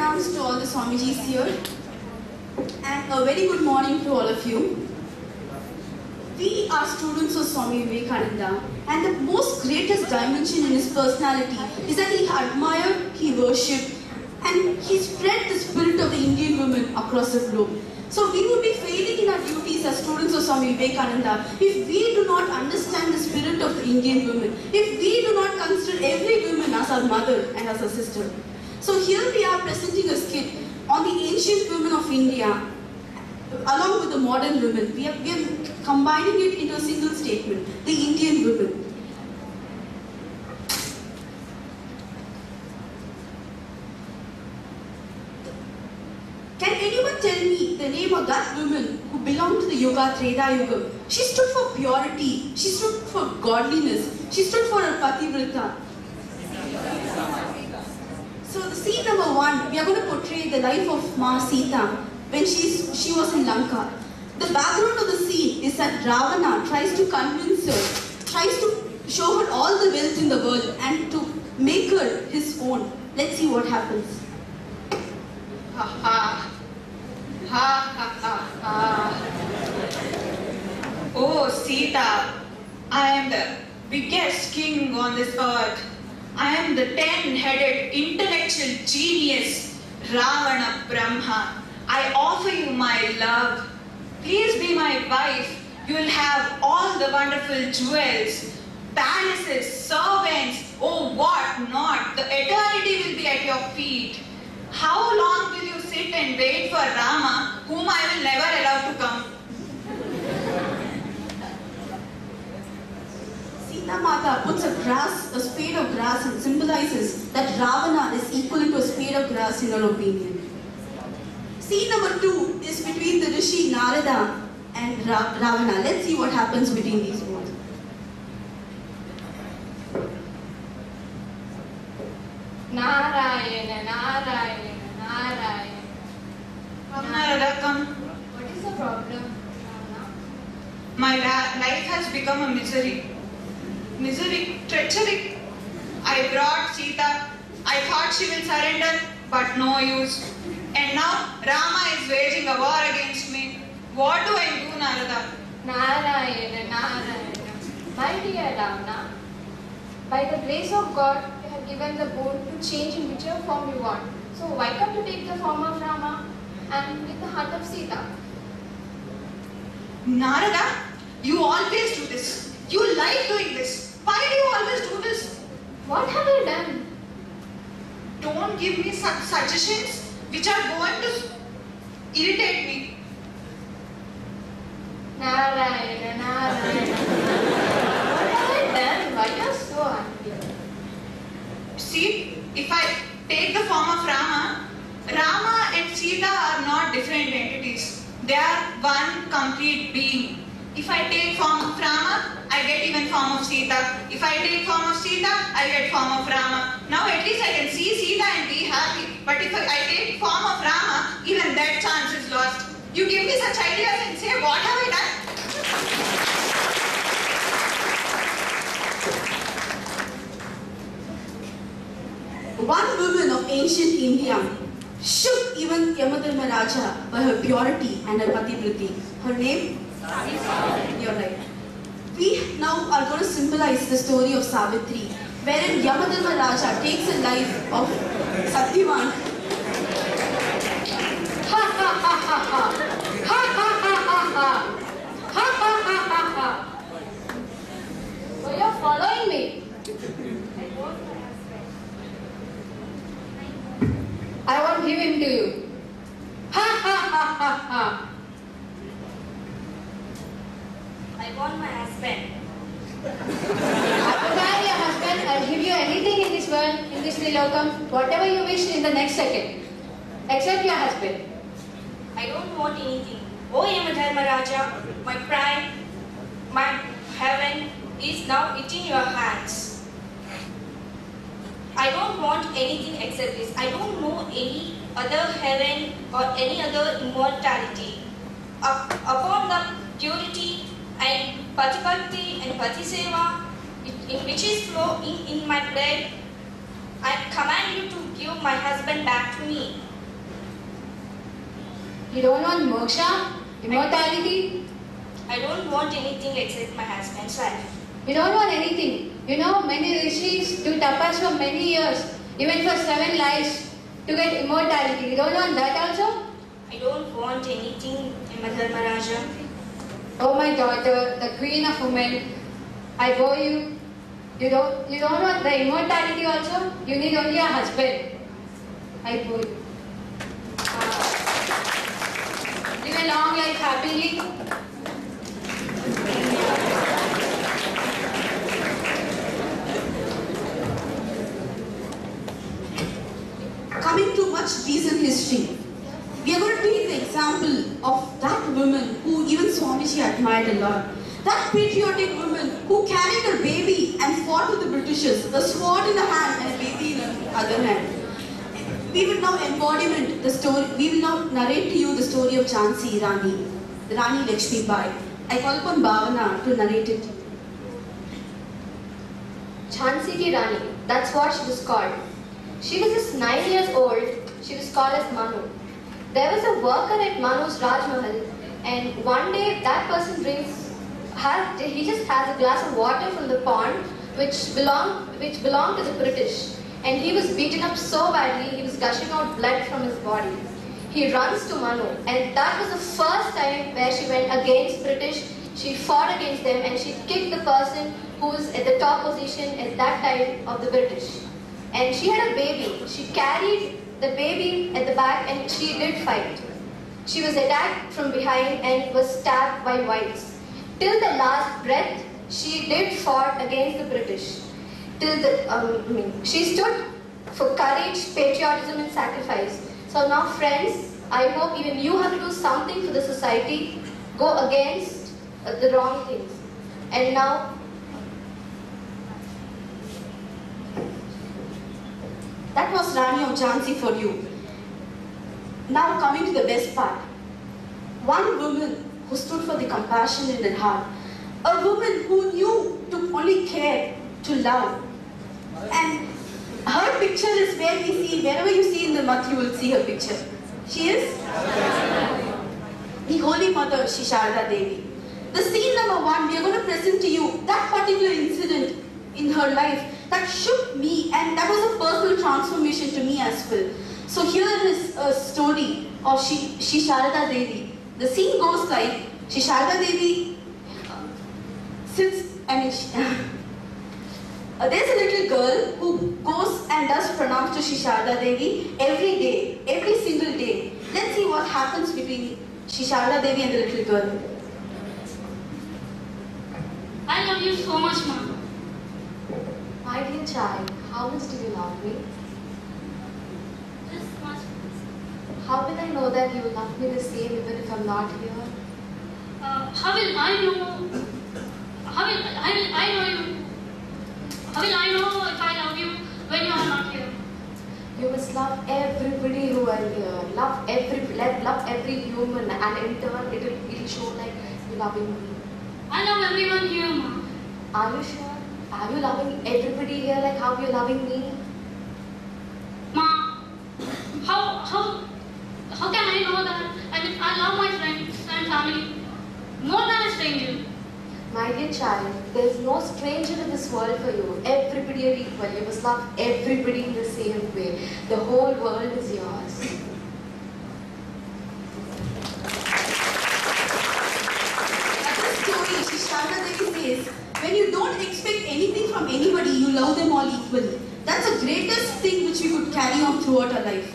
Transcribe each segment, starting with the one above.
pranams to all the Swamijis here, and a very good morning to all of you. We are students of Swami Vivekananda, and the most greatest dimension in his personality is that he admired, he worshipped, and he spread the spirit of the Indian women across the globe. So we would be failing in our duties as students of Swami Vivekananda if we do not understand the spirit of the Indian women, if we do not consider every woman as our mother and as our sister. So here we are presenting a skit on the ancient women of India along with the modern women. We are combining it into a single statement, the Indian women. Can anyone tell me the name of that woman who belonged to the Yuga, Treta Yuga? She stood for purity, she stood for godliness, she stood for her Pativrata. So the scene number 1, we are going to portray the life of Ma Sita when she was in Lanka. The background of the scene is that Ravana tries to convince her, tries to show her all the wealth in the world and to make her his own. Let's see what happens. Ha ha. Ha ha ha ha. Oh Sita, I am the biggest king on this earth. I am the 10-headed intellectual genius, Ravana Brahma. I offer you my love. Please be my wife. You will have all the wonderful jewels, palaces, servants, oh what not. The eternity will be at your feet. How long will you sit and wait for Rama, whom I will never allow to come? Sita Mata puts a spade of grass and symbolizes that Ravana is equivalent to a spade of grass in her opinion. Scene number 2 is between the Rishi Narada and Ravana. Let's see what happens between these both. Narayana, Narayana, Narayana. Come Narada, come. What is the problem, Ravana? My life has become a misery. Misery, treachery. I brought Sita. I thought she will surrender, but no use. And now Rama is waging a war against me. What do I do, Narada? Narayana, Narayana. My dear Ravana, by the grace of God, you have given the boon to change in whichever form you want. So why can't you take the form of Rama and with the heart of Sita? Narada, you always do this. You like doing this. Why do you always do this? What have I done? Don't give me such suggestions which are going to irritate me. Narayana, Narayana. What have I done? Why are you so angry? See, if I take the form of Rama, Rama and Sita are not different entities. They are one complete being. If I take form of Rama, I get even form of Sita. If I take form of Sita, I get form of Rama. Now at least I can see Sita and be happy. But if I take form of Rama, even that chance is lost. You give me such ideas and say, what have I done? One woman of ancient India shook even Yamadharma Raja by her purity and her pativrati. Her name? Savitri. You're right. We now are going to symbolize the story of Savitri, wherein Yamadharma Raja takes the life of Satyavan. Ha ha ha ha ha! Ha ha ha ha ha! Ha ha ha ha ha! So you're following me? I won't give him to you. Ha ha ha ha ha! I want my husband. I will marry your husband. I'll give you anything in this world, in this Trilokam, whatever you wish in the next second. Except your husband. I don't want anything. Oh Yamadharma Raja, my pride, my heaven is now in your hands. I don't want anything except this. I don't know any other heaven or any other immortality. Upon the purity and Patipatti and Patiseva, in which is flowing in my blood, I command you to give my husband back to me. You don't want moksha? Immortality? I don't want anything except my husband's life. You don't want anything. You know, many rishis do tapas for many years, even for 7 lives, to get immortality. You don't want that also? I don't want anything, Dharmaraja. Oh my daughter, the queen of women, I bore you. You don't want the immortality also? You need only a husband. I bore you. Live a long life happily. Coming to much recent history, we are going to take the example of that woman who even Swamiji admired a lot. That patriotic woman who carried her baby and fought with the Britishers, a sword in the hand and a baby in the other hand. We will now narrate to you the story of Jhansi Rani, Rani Lakshmi Bai. I call upon Bhavana to narrate it. Jhansi Ki Rani, that's what she was called. She was just 9 years old. She was called as Manu. There was a worker at Manu's Rajmahal, and one day that person he just has a glass of water from the pond which belonged to the British, and he was beaten up so badly he was gushing out blood from his body. He runs to Manu, and that was the first time where she went against British. She fought against them and she kicked the person who was at the top position at that time of the British. And she had a baby. She carried the baby at the back and she did fight. She was attacked from behind and was stabbed by whites. Till the last breath, she did fought against the British. She stood for courage, patriotism and sacrifice. So now friends, I hope even you have to do something for the society, go against the wrong things. And now, that was Rani of Jhansi for you. Now coming to the best part. One woman who stood for the compassion in her heart. A woman who knew to only care, to love. And her picture is where we see, wherever you see in the Math, you will see her picture. She is the Holy Mother, Shri Sharda Devi. The scene number 1, we are going to present to you that particular incident in her life that shook me, and that was a personal transformation to me as well. So here is a story of Shri Sharda Devi. The scene goes like, Shri Sharda Devi there's a little girl who goes and does pranams to Shri Sharda Devi every day, every single day. Let's see what happens between Shri Sharda Devi and the little girl. I love you so much, Mom. my dear child, how much do you love me? This much. How will I know that you love me the same even if I'm not here? How will I know? How will I know you? How will I know if I love you when you are not here? You must love everybody who are here. Love every human, and in turn it'll show like you loving me. I love everyone here, Mom. Are you sure? Are you loving everybody here like how you're loving me? Ma, how can I know that? I love my friends and family more than a stranger. My dear child, there's no stranger in this world for you. Everybody are equal. You must love everybody in the same way. The whole world is yours. At this story, Shri Sharda Devi says, when you don't expect anything from anybody, you love them all equally. That's the greatest thing which we could carry on throughout our life.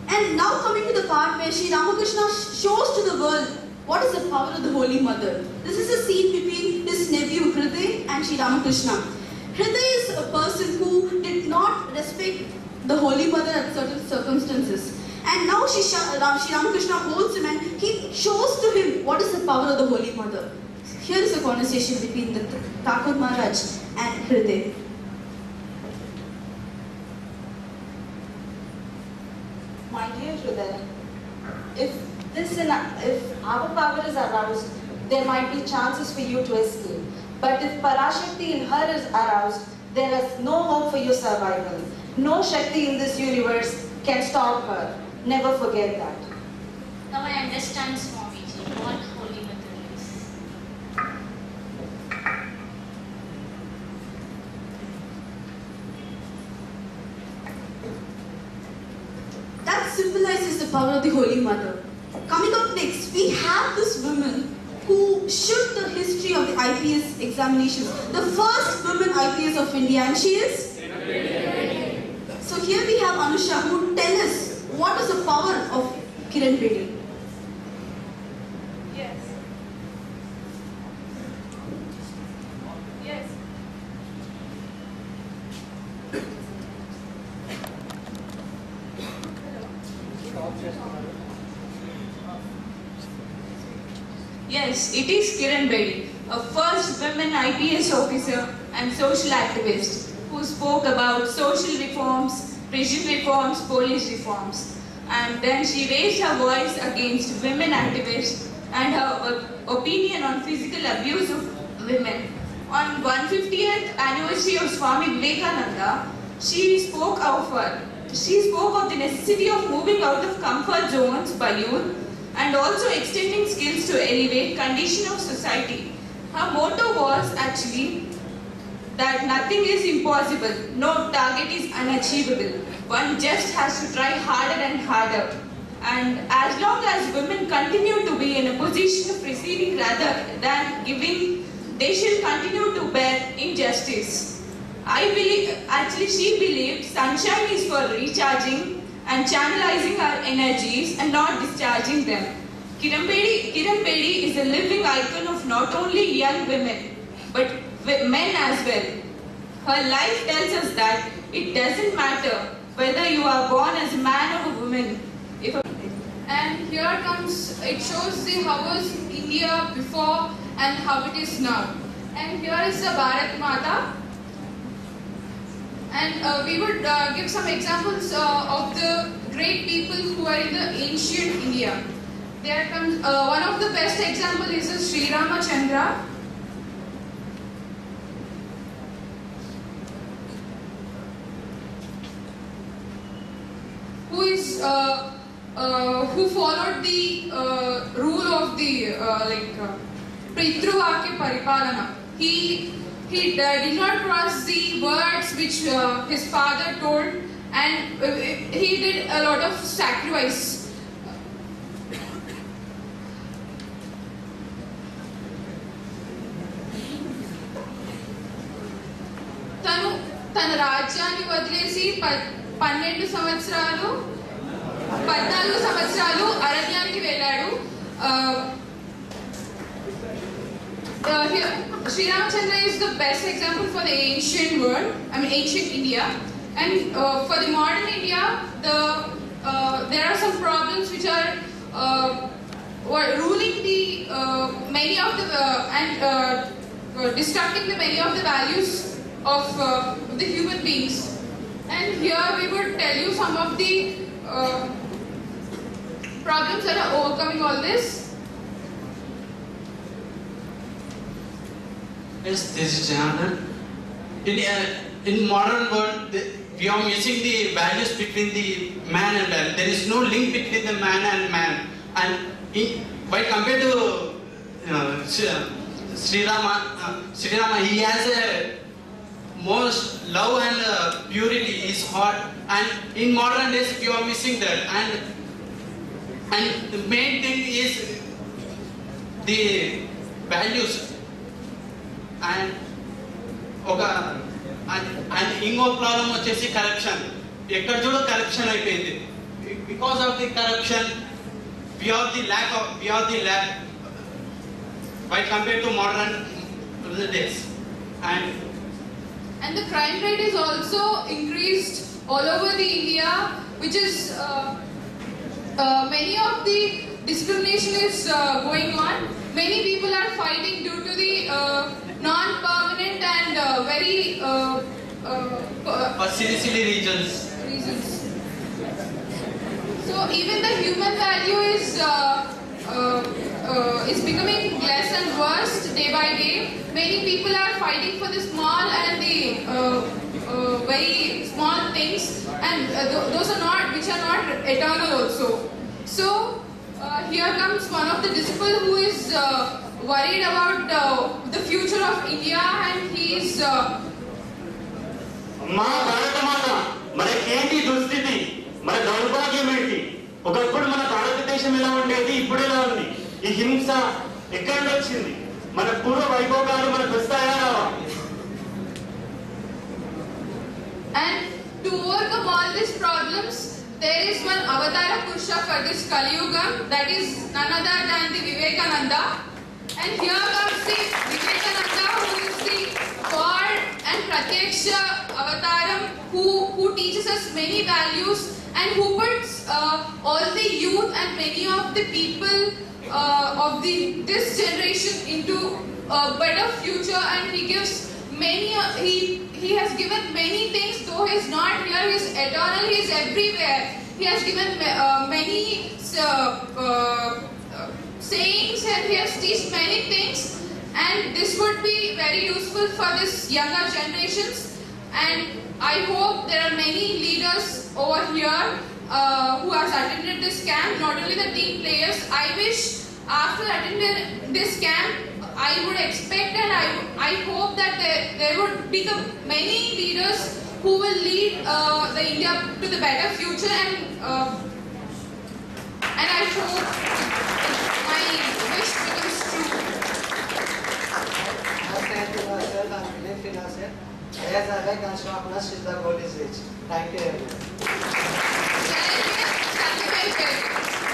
And now coming to the part where Shri Ramakrishna shows to the world what is the power of the Holy Mother. This is a scene between his nephew Hriday and Shri Ramakrishna. Hriday is a person who did not respect the Holy Mother at certain circumstances. And now Shri Ramakrishna holds him and he shows to him what is the power of the Holy Mother. Here is a conversation between the Thakur Maharaj and Hriday. My dear Hriday, if our power is aroused, there might be chances for you to escape. But if Parashakti in her is aroused, there is no hope for your survival. No Shakti in this universe can stop her. Never forget that. Now I understand, Swamiji, what Holy Mother is. That symbolizes the power of the Holy Mother. Coming up next, we have this woman who shook the history of the IPS examinations. The first woman IPS of India, and she is? So here we have Anusha who will tell us what is the power of Kiran Bedi. Yes. Yes. Yes, it is Kiran Bedi, a first women IPS officer and social activist who spoke about social reforms, prison reforms, police reforms. And then she raised her voice against women activists and her opinion on physical abuse of women. On 150th anniversary of Swami Vivekananda, she spoke of the necessity of moving out of comfort zones by youth and also extending skills to elevate condition of society. Her motto was actually that nothing is impossible, no target is unachievable. One just has to try harder and harder. And as long as women continue to be in a position of receiving rather than giving, they shall continue to bear injustice. She believed sunshine is for recharging and channelizing our energies and not discharging them. Kiran Bedi is a living icon of not only young women, but men as well. Her life tells us that it doesn't matter whether you are born as a man or a woman. And here comes, it shows how was India before and how it is now. And here is the Bharat Mata. And we would give some examples of the great people who are in the ancient India. There comes, one of the best example is Sri Ramachandra. Who followed the rule of the Pitruvakya Paripalana. He did not cross the words which his father told, and he did a lot of sacrifice. తన రాజ్యాన్ని వదిలేసి 14 సంవత్సరాలు అరణ్యానికి వెళ్ళాడు. Sri Ramachandra is the best example for the ancient world, ancient India. And for the modern India, there are some problems which are ruling the many of the destructing the many of the values of the human beings. And here we would tell you some of the problems that are overcoming all this. Yes, this is Janardhan. In modern world, we are missing the values between the man and man. There is no link between the man and man. And by compared to Sri Rama, he has a most love and purity is heart. And in modern days, we are missing that. And the main thing is the values. And ఇంకో problem వచ్చేసి corruption. ఎక్కడ చూడ corruption అయిపోయింది. Because of the corruption we have the lack by compared to modern days. And the crime rate is also increased all over the India, which is many of the discrimination is going on. Many people are fighting due to the non-permanent and very silly reasons. So even the human value is becoming less and worse day by day. Many people are fighting for the small and the very small things, and those are not which are not eternal also. So Here comes one of the disciples who is worried about the future of India, and he is. మా భారతమాత మనకేంటి దుస్థితి, మన దౌర్భాగ్యం ఏంటి? ఒకప్పుడు మన భారతదేశం ఎలా ఉండేది, ఇప్పుడు ఎలా ఉంది? ఈ హింస ఎక్కడి నుంచి వచ్చింది? మన పూర్వ వైభోగాలు మనకు వస్తాయా రావా? And to overcome all these problems, there is one Avatara Purusha for this Kali Yuga, that is none other than the Vivekananda. And here comes the Vivekananda, who is the God and Pratyaksha Avataram, who teaches us many values and who puts all the youth and many of the people of this generation into a better future, and he gives many. He has given many things, though he is not here. He is eternal. He is everywhere. He has given many sayings, and he has taught many things. And this would be very useful for this younger generations. And I hope there are many leaders over here who has attended this camp. Not only the team players. I wish after attending this camp, I would expect and I hope that there would become many leaders who will lead the India to the better future, and I hope my wish becomes true. Thank you, Marcel. I'm belief in ourselves. As I like and sharpness is the goal is reached. Thank you, everyone. Thank you very much.